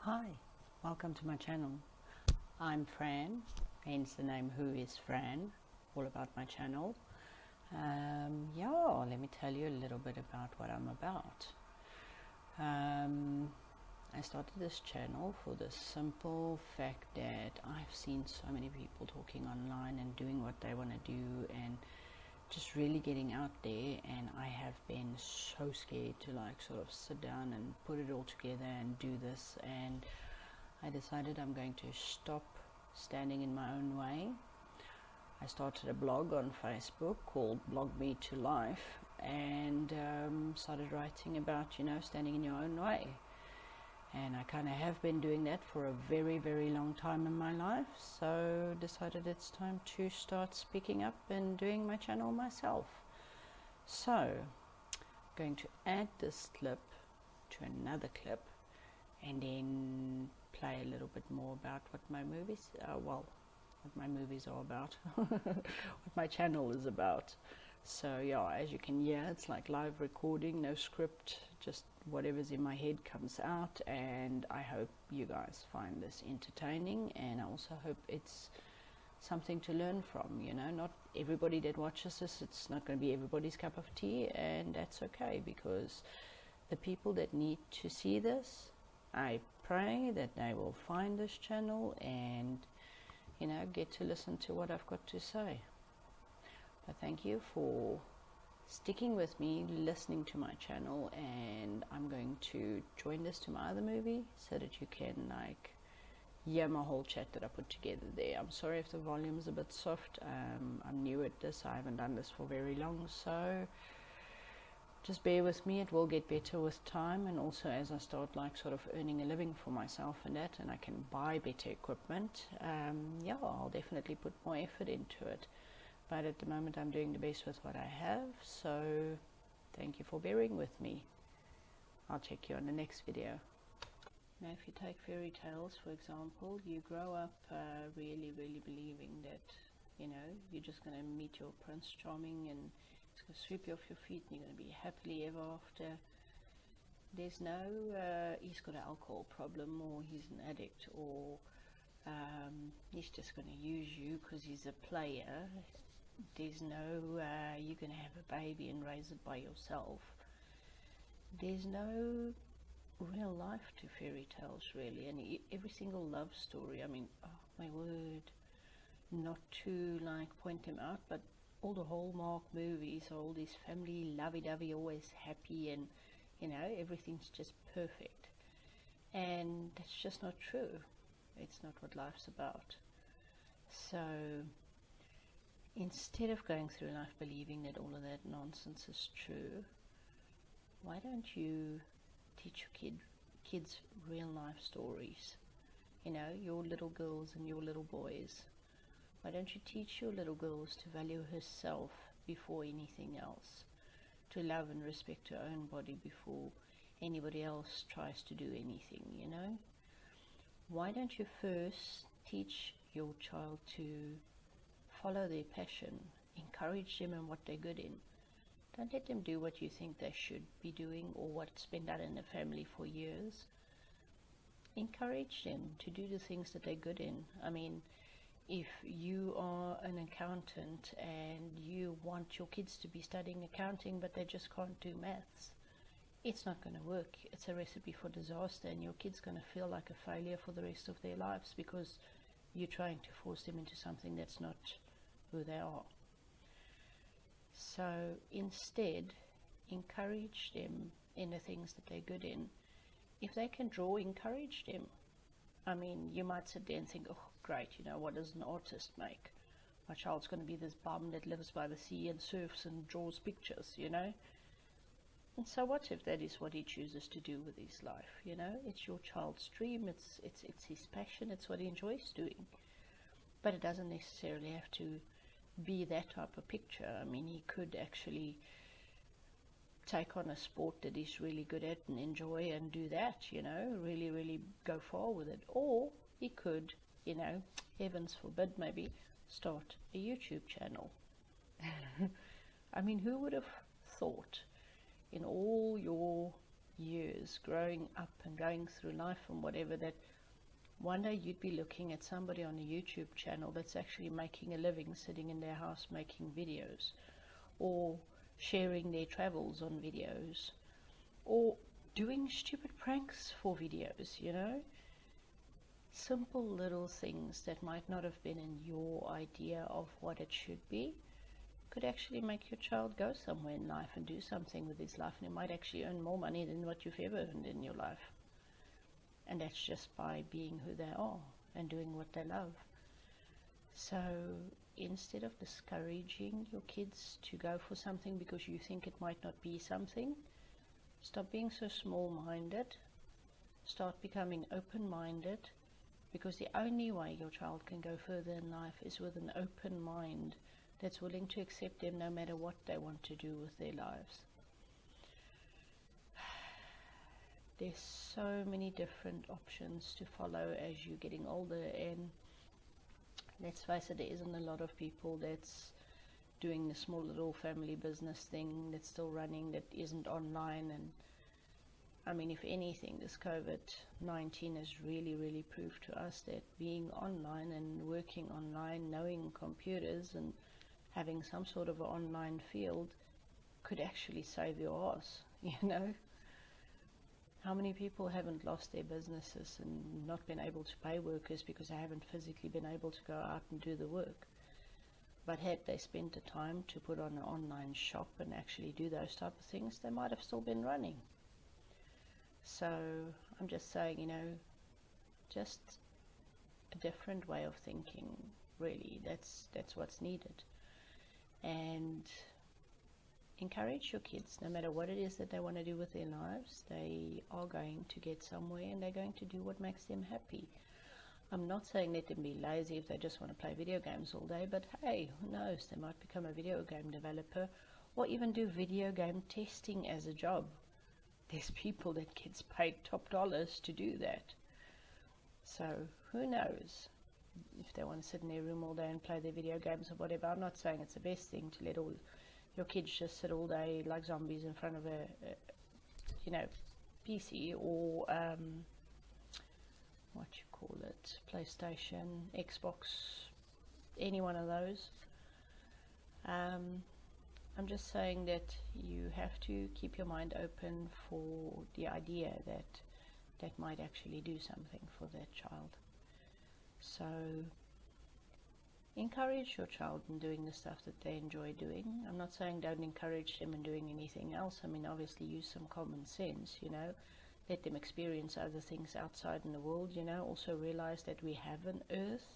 Hi, welcome to my channel. I'm Fran, hence the name Who is Fran, all about my channel. Let me tell you a little bit about what I'm about. I started this channel for the simple fact that I've seen so many people talking online and doing what they want to do and just really getting out there, and I have been so scared to sort of sit down and put it all together and do this, and I decided I'm going to stop standing in my own way. I started a blog on Facebook called Blog Me to Life, and started writing about standing in your own way. And I kind of have been doing that for a very, very long time in my life, so decided it's time to start speaking up and doing my channel myself. So, I'm going to add this clip to another clip and then play a little bit more about what my movies are about, what my channel is about. So yeah, as you can hear, it's like live recording, no script, just whatever's in my head comes out, and I hope you guys find this entertaining, and I also hope it's something to learn from. Not everybody that watches this, it's not going to be everybody's cup of tea, and that's okay, because the people that need to see this, I pray that they will find this channel and get to listen to what I've got to say. But thank you for sticking with me, listening to my channel, and I'm going to join this to my other movie so that you can hear my whole chat that I put together there. I'm sorry if the volume is a bit soft. I'm new at this. I haven't done this for very long, so just bear with me. It will get better with time, and also as I start sort of earning a living for myself and that, and I can buy better equipment, I'll definitely put more effort into it. But at the moment I'm doing the best with what I have, so thank you for bearing with me. I'll check you on the next video. Now, if you take fairy tales, for example, you grow up really believing that you're just going to meet your Prince Charming and it's going to sweep you off your feet and you're going to be happily ever after. There's no he's got an alcohol problem, or he's an addict, or he's just going to use you because he's a player. There's no you're going to have a baby and raise it by yourself. There's no real life to fairy tales, really. And every single love story, I mean, oh my word, not to point them out, but all the Hallmark movies, all these family lovey-dovey, always happy, and everything's just perfect. And that's just not true. It's not what life's about. So instead of going through life believing that all of that nonsense is true, why don't you teach your kids real life stories? Your little girls and your little boys. Why don't you teach your little girls to value herself before anything else, to love and respect her own body before anybody else tries to do anything? Why don't you first teach your child to follow their passion, encourage them in what they're good in. Don't let them do what you think they should be doing or what's been done in the family for years. Encourage them to do the things that they're good in. I mean, if you are an accountant and you want your kids to be studying accounting but they just can't do maths, it's not going to work. It's a recipe for disaster, and your kid's going to feel like a failure for the rest of their lives because you're trying to force them into something that's not who they are. So instead, encourage them in the things that they're good in. If they can draw, encourage them. I mean, you might sit there and think, oh great, what does an artist make? My child's going to be this bum that lives by the sea and surfs and draws pictures, And so what if that is what he chooses to do with his life? It's your child's dream, it's his passion, it's what he enjoys doing. But it doesn't necessarily have to be that type of picture. I mean, he could actually take on a sport that he's really good at and enjoy and do that, really go far with it. Or he could, heavens forbid, maybe start a YouTube channel. I mean, who would have thought in all your years growing up and going through life and whatever, that one day you'd be looking at somebody on a YouTube channel that's actually making a living sitting in their house making videos, or sharing their travels on videos, or doing stupid pranks for videos, you know? Simple little things that might not have been in your idea of what it should be could actually make your child go somewhere in life and do something with his life, and it might actually earn more money than what you've ever earned in your life. And that's just by being who they are and doing what they love. So instead of discouraging your kids to go for something because you think it might not be something, stop being so small-minded. Start becoming open-minded, because the only way your child can go further in life is with an open mind that's willing to accept them no matter what they want to do with their lives. There's so many different options to follow as you're getting older, and let's face it, there isn't a lot of people that's doing the small little family business thing that's still running, that isn't online. And I mean, if anything, this COVID-19 has really proved to us that being online and working online, knowing computers and having some sort of an online field could actually save your ass, you know? How many people haven't lost their businesses and not been able to pay workers because they haven't physically been able to go out and do the work? But had they spent the time to put on an online shop and actually do those type of things, they might have still been running. So I'm just saying, you know, just a different way of thinking, really. That's what's needed. And encourage your kids, no matter what it is that they want to do with their lives, they are going to get somewhere and they're going to do what makes them happy. I'm not saying let them be lazy if they just want to play video games all day, but hey, who knows, they might become a video game developer or even do video game testing as a job. There's people that gets paid top dollars to do that. So who knows if they want to sit in their room all day and play their video games or whatever. I'm not saying it's the best thing to let all your kids just sit all day like zombies in front of a PC or what you call it, PlayStation, Xbox, any one of those. I'm just saying that you have to keep your mind open for the idea that that might actually do something for that child. So encourage your child in doing the stuff that they enjoy doing. I'm not saying don't encourage them in doing anything else. I mean, obviously use some common sense, you know. Let them experience other things outside in the world, you know. Also realize that we have an earth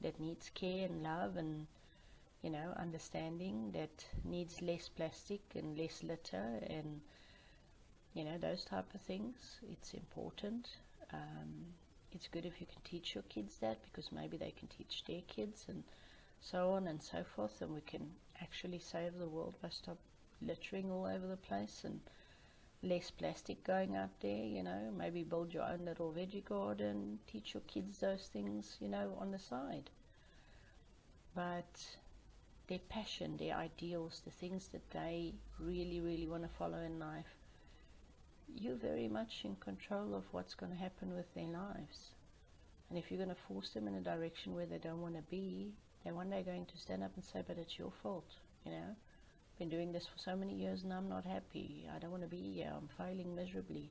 that needs care and love and, you know, understanding, that needs less plastic and less litter and, you know, those type of things. It's important. It's good if you can teach your kids that, because maybe they can teach their kids and so on and so forth, and we can actually save the world by stop littering all over the place and less plastic going out there, you know. Maybe build your own little veggie garden, teach your kids those things, you know, on the side. But their passion, their ideals, the things that they really want to follow in life, you're very much in control of what's going to happen with their lives. And if you're going to force them in a direction where they don't want to be, they're one day going to stand up and say, but it's your fault, you know. I've been doing this for so many years and I'm not happy. I don't want to be here. I'm failing miserably.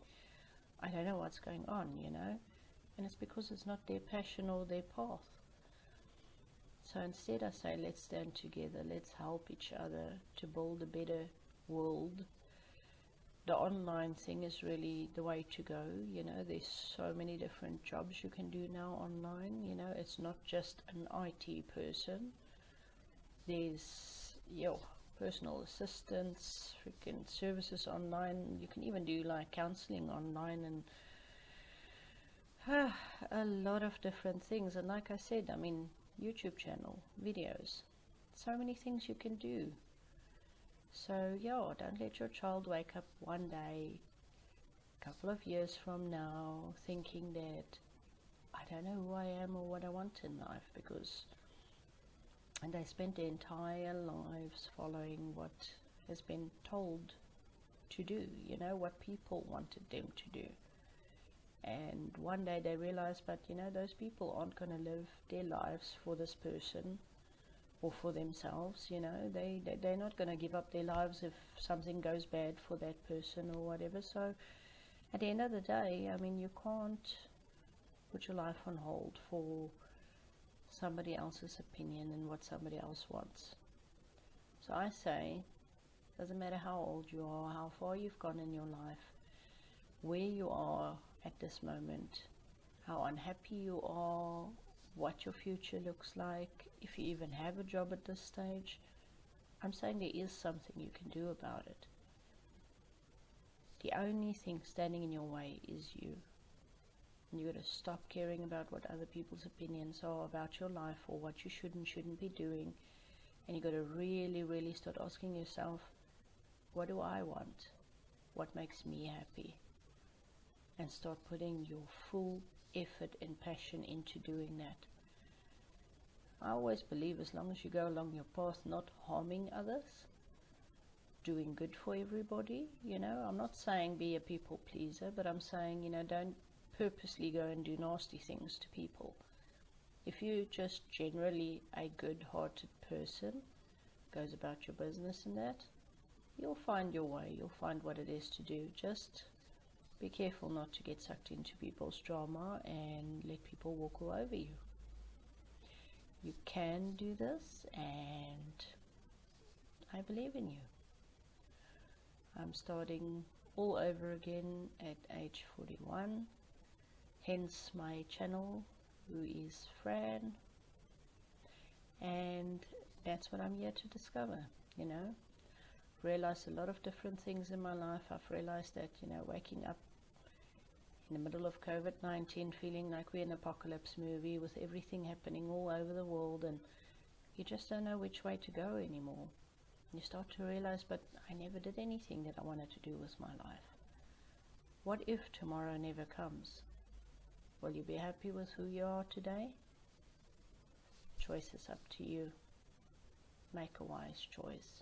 I don't know what's going on, you know. And it's because it's not their passion or their path. So instead I say, let's stand together. Let's help each other to build a better world. The online thing is really the way to go, you know. There's so many different jobs you can do now online, you know. It's not just an IT person. There's, personal assistants, freaking services online. You can even do like counseling online and a lot of different things. And like I said, I mean, YouTube channel, videos, so many things you can do. So don't let your child wake up one day, a couple of years from now, thinking that I don't know who I am or what I want in life, and they spent their entire lives following what has been told to do, you know, what people wanted them to do. And one day they realized, but you know, those people aren't going to live their lives for this person or for themselves, you know. They're not going to give up their lives if something goes bad for that person or whatever. So at the end of the day, I mean, you can't put your life on hold for somebody else's opinion and what somebody else wants. So I say, doesn't matter how old you are, how far you've gone in your life, where you are at this moment, how unhappy you are, what your future looks like, if you even have a job at this stage, I'm saying there is something you can do about it. The only thing standing in your way is you. And you got to stop caring about what other people's opinions are about your life or what you should and shouldn't be doing. And you got to really, really start asking yourself, what do I want? What makes me happy? And start putting your full effort and passion into doing that. I always believe as long as you go along your path not harming others, doing good for everybody, you know, I'm not saying be a people pleaser, but I'm saying, you know, don't purposely go and do nasty things to people. If you're just generally a good-hearted person, goes about your business and that, you'll find your way, you'll find what it is to do. Just be careful not to get sucked into people's drama and let people walk all over you. You can do this, and I believe in you. I'm starting all over again at age 41, hence my channel, who is Fran, and that's what I'm here to discover, you know. Realized a lot of different things in my life. I've realized that, you know, waking up in the middle of COVID-19 feeling like we're in an apocalypse movie with everything happening all over the world, and you just don't know which way to go anymore. You start to realize, but I never did anything that I wanted to do with my life. What if tomorrow never comes? Will you be happy with who you are today? Choice is up to you. Make a wise choice.